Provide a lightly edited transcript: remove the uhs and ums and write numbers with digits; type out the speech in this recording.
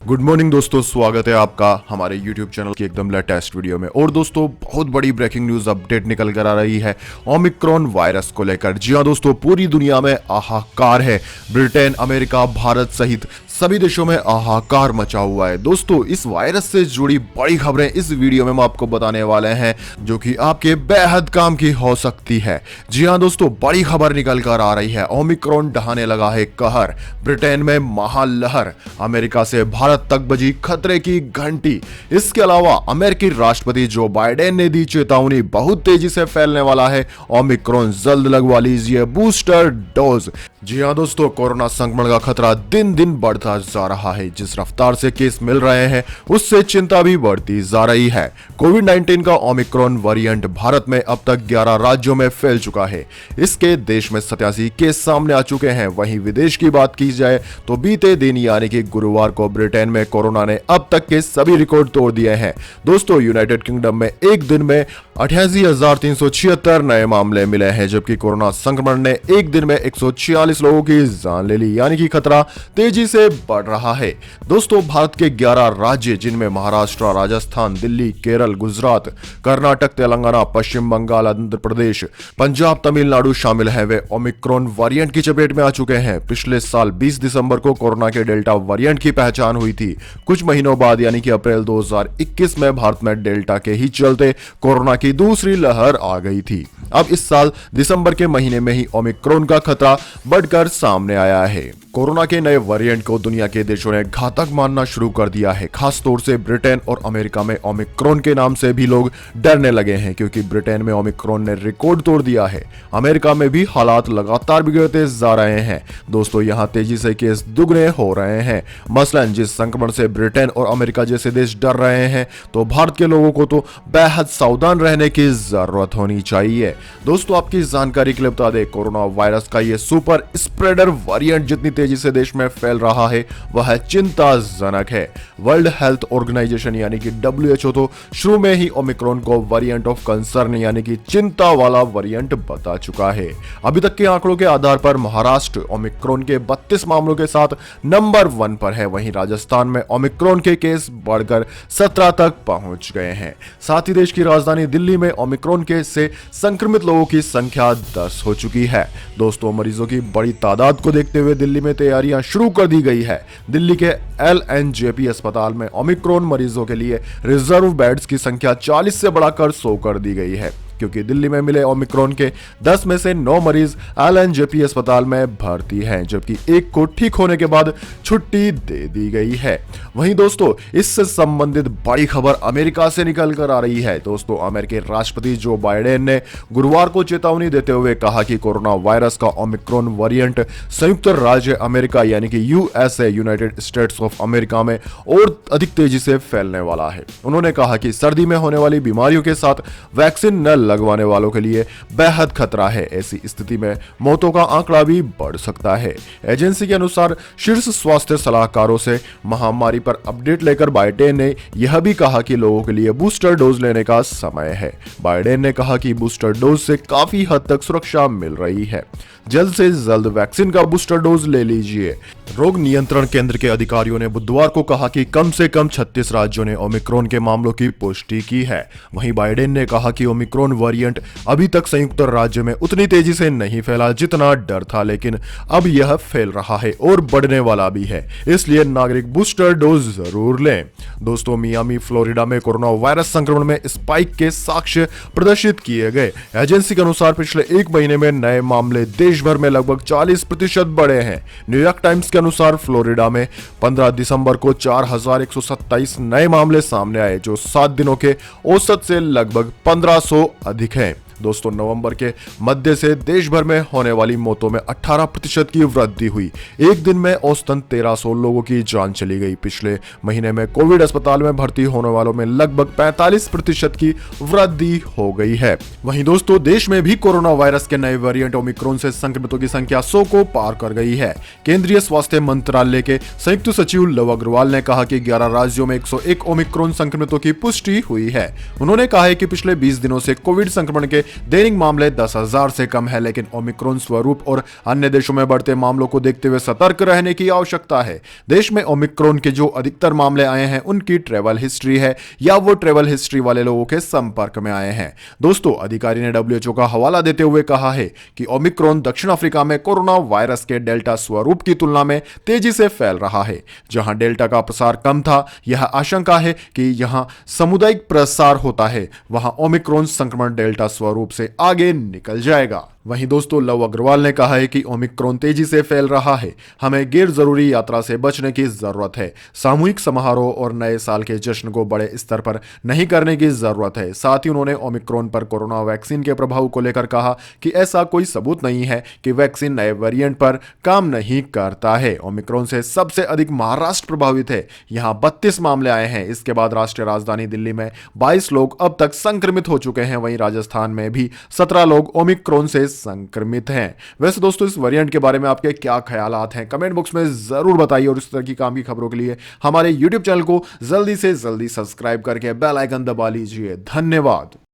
Good morning दोस्तों, स्वागत है आपका हमारे YouTube चैनल की एकदम लेटेस्ट वीडियो में। और दोस्तों, बहुत बड़ी ब्रेकिंग न्यूज अपडेट निकल कर आ रही है ओमिक्रॉन वायरस को लेकर। जी हां दोस्तों, पूरी दुनिया में हाहाकार है। ब्रिटेन, अमेरिका, भारत सहित सभी देशों में हाहाकार मचा हुआ है। दोस्तों, इस वायरस से जुड़ी बड़ी खबरें इस वीडियो में हम आपको बताने वाले हैं, जो कि आपके बेहद काम की हो सकती है। जी हां दोस्तों, बड़ी खबर निकल कर आ रही है। ओमिक्रॉन ढहाने लगा है कहर, ब्रिटेन में महालहर, अमेरिका से भारत तक बजी खतरे की घंटी। इसके अलावा अमेरिकी राष्ट्रपति जो बाइडेन ने दी चेतावनी, बहुत तेजी से फैलने वाला है ओमिक्रॉन, जल्द लगवा लीजिए बूस्टर डोज। जी हां दोस्तों, कोरोना संक्रमण का खतरा दिन दिन बढ़ता जा रहा है। जिस रफ्तार से केस मिल रहे हैं, उससे चिंता भी बढ़ती जा रही है। कोविड-19 का ओमिक्रॉन वेरिएंट भारत में अब तक 11 राज्यों में फैल चुका है। इसके देश में 87 केस सामने आ चुके हैं। वहीं विदेश की बात की जाए तो बीते दिन यानी कि गुरुवार को ब्रिटेन में कोरोना ने अब तक के सभी रिकॉर्ड तोड़ दिए हैं। दोस्तों, यूनाइटेड किंगडम में एक दिन में 88,376 नए मामले मिले हैं, जबकि कोरोना संक्रमण ने एक दिन में 146 लोगों की जान ले ली, यानी कि खतरा तेजी से बढ़ रहा है। दोस्तों, भारत के 11 राज्य, जिनमें महाराष्ट्र, राजस्थान, दिल्ली, केरल, गुजरात, कर्नाटक, तेलंगाना, पश्चिम बंगाल, आंध्र प्रदेश, पंजाब, तमिलनाडु शामिल हैं, वे ओमिक्रॉन वेरिएंट की चपेट में आ चुके हैं। पिछले साल 20 दिसंबर को कोरोना के डेल्टा वेरिएंट की पहचान हुई थी। कुछ महीनों बाद यानी कि अप्रैल 2021 में भारत में डेल्टा के ही चलते कोरोना की दूसरी लहर आ गई थी। अब इस साल दिसंबर के महीने में ही ओमिक्रॉन का खतरा बढ़कर सामने आया है। कोरोना के नए वेरिएंट को दुनिया के देशों ने घातक मानना शुरू कर दिया है। खास तौर से ब्रिटेन और अमेरिका में ओमिक्रॉन के नाम से भी लोग डरने लगे हैं, क्योंकि ब्रिटेन में ओमिक्रॉन ने रिकॉर्ड तोड़ दिया है। अमेरिका में भी हालात लगातार बिगड़ते जा रहे हैं। दोस्तों, यहां तेजी से केस दुगने हो रहे हैं। मसलन जिस संक्रमण से ब्रिटेन और अमेरिका जैसे देश डर रहे हैं, तो भारत के लोगों को तो बेहद सावधान रहने की जरूरत होनी चाहिए। दोस्तों, आपकी जानकारी के लिए बता दें, कोरोना वायरस का ये सुपर स्प्रेडर वेरिएंट जितनी तेजी से देश में फैल रहा है, वह चिंताजनक है। वर्ल्ड हेल्थ ऑर्गेनाइजेशन यानी कि WHO तो शुरू में ही ओमिक्रॉन को वेरिएंट ऑफ कंसर्न यानी कि चिंता वाला वेरिएंट बता चुका है। अभी तक के आंकड़ों के आधार पर महाराष्ट्र ओमिक्रॉन के 32 मामलों के साथ नंबर 1 पर है। वहीं राजस्थान में ओमिक्रॉन के केस बढ़कर 17 तक पहुंच गए हैं। साथ ही देश की राजधानी दिल्ली में ओमिक्रॉन केस से संक्रमित लोगों की संख्या 10 हो चुकी है। दोस्तों, मरीजों की बड़ी तादाद को देखते हुए दिल्ली में तैयारियां शुरू कर दी गई है। दिल्ली के LNJP अस्पताल में ओमिक्रॉन मरीजों के लिए रिजर्व बेड्स की संख्या 40 से बढ़ाकर 100 कर दी गई है, क्योंकि दिल्ली में मिले ओमिक्रॉन के 10 में से 9 मरीज LNJP अस्पताल में भर्ती हैं, जबकि एक को ठीक होने के बाद छुट्टी दे दी गई है। वहीं दोस्तों, इससे संबंधित बड़ी खबर अमेरिका से निकल कर आ रही है। दोस्तों, अमेरिकी राष्ट्रपति जो बाइडेन ने गुरुवार को चेतावनी देते हुए कहा कि कोरोना वायरस का ओमिक्रॉन वेरिएंट संयुक्त राज्य अमेरिका यानी कि USA United states of America में और अधिक तेजी से फैलने वाला है। उन्होंने कहा कि सर्दी में होने वाली बीमारियों के साथ वैक्सीन न लगवाने वालों के लिए बेहद खतरा है। ऐसी स्थिति में मौतों का आंकड़ा भी बढ़ सकता है। एजेंसी के अनुसार शीर्ष स्वास्थ्य सलाहकारों से महामारी पर अपडेट लेकर बाइडेन ने यह भी कहा कि लोगों के लिए बूस्टर डोज लेने का समय है। बाइडेन ने कहा कि बूस्टर डोज से काफी हद तक सुरक्षा मिल रही है। जल्द से जल्द वैक्सीन का बूस्टर डोज ले लीजिए। रोग नियंत्रण केंद्र के अधिकारियों ने बुधवार को कहा कि कम से कम 36 राज्यों ने ओमिक्रॉन के मामलों की पुष्टि की है। वहीं बाइडेन ने कहा कि ओमिक्रॉन वेरिएंट अभी तक संयुक्त राज्य में उतनी तेजी से नहीं फैला जितना डर था, लेकिन अब यह फैल रहा है और बढ़ने वाला भी है, इसलिए नागरिक बूस्टर डोज जरूर लें। दोस्तों, मियामी फ्लोरिडा में कोरोना वायरस संक्रमण में स्पाइक के साक्ष्य प्रदर्शित किए गए। एजेंसी के अनुसार पिछले एक महीने में नए मामले देश भर में लगभग 40% बढ़े हैं। न्यूयॉर्क टाइम्स के अनुसार फ्लोरिडा में 15 दिसंबर को 4,127 नए मामले सामने आए, जो 7 दिनों के औसत से लगभग 1500 अधिक हैं। दोस्तों, नवंबर के मध्य से देश भर में होने वाली मौतों में 18% की वृद्धि हुई। एक दिन में औसतन 1300 लोगों की जान चली गई। पिछले महीने में कोविड अस्पताल में भर्ती होने वालों में लगभग 45% की वृद्धि हो गई है। वहीं दोस्तों, देश में भी कोरोना वायरस के नए वेरिएंट ओमिक्रॉन से संक्रमितों की संख्या 100 को पार कर गई है। केंद्रीय स्वास्थ्य मंत्रालय के संयुक्त सचिव लव अग्रवाल ने कहा कि 11 राज्यों में 101 ओमिक्रॉन संक्रमितों की पुष्टि हुई है। उन्होंने कहा है कि पिछले 20 दिनों से कोविड संक्रमण के दैनिक मामले 10,000 से कम है, लेकिन ओमिक्रॉन स्वरूप और अन्य देशों में बढ़ते मामलों को देखते हुए सतर्क रहने की आवश्यकता है। देश में ओमिक्रॉन के जो अधिकतर मामले आए हैं उनकी ट्रैवल हिस्ट्री है या वो ट्रैवल हिस्ट्री वाले लोगों के संपर्क में आए हैं। दोस्तों, अधिकारी ने WHO का हवाला देते हुए कहा है कि ओमिक्रॉन दक्षिण अफ्रीका में कोरोना वायरस के डेल्टा स्वरूप की तुलना में तेजी से फैल रहा है। जहां डेल्टा का प्रसार कम था, यह आशंका है कि यहां सामुदायिक प्रसार होता है, वहां ओमिक्रॉन संक्रमण डेल्टा स्वरूप से आगे निकल जाएगा। वहीं दोस्तों, लव अग्रवाल ने कहा है कि ओमिक्रॉन तेजी से फैल रहा है, हमें गैर जरूरी यात्रा से बचने की जरूरत है, सामूहिक समारोह और नए साल के जश्न को बड़े स्तर पर नहीं करने की जरूरत है। साथ ही उन्होंने ओमिक्रॉन पर कोरोना वैक्सीन के प्रभाव को लेकर कहा कि ऐसा कोई सबूत नहीं है कि वैक्सीन नए वेरिएंट पर काम नहीं करता है। ओमिक्रॉन से सबसे अधिक महाराष्ट्र प्रभावित है, यहां 32 मामले आए हैं। इसके बाद राष्ट्रीय राजधानी दिल्ली में 22 लोग अब तक संक्रमित हो चुके हैं। वहीं राजस्थान में भी 17 लोग ओमिक्रॉन से संक्रमित हैं। वैसे दोस्तों, इस वेरिएंट के बारे में आपके क्या ख्यालात हैं, कमेंट बॉक्स में जरूर बताइए और इस तरह की काम की खबरों के लिए हमारे YouTube चैनल को जल्दी से जल्दी सब्सक्राइब करके बेल आइकन दबा लीजिए। धन्यवाद।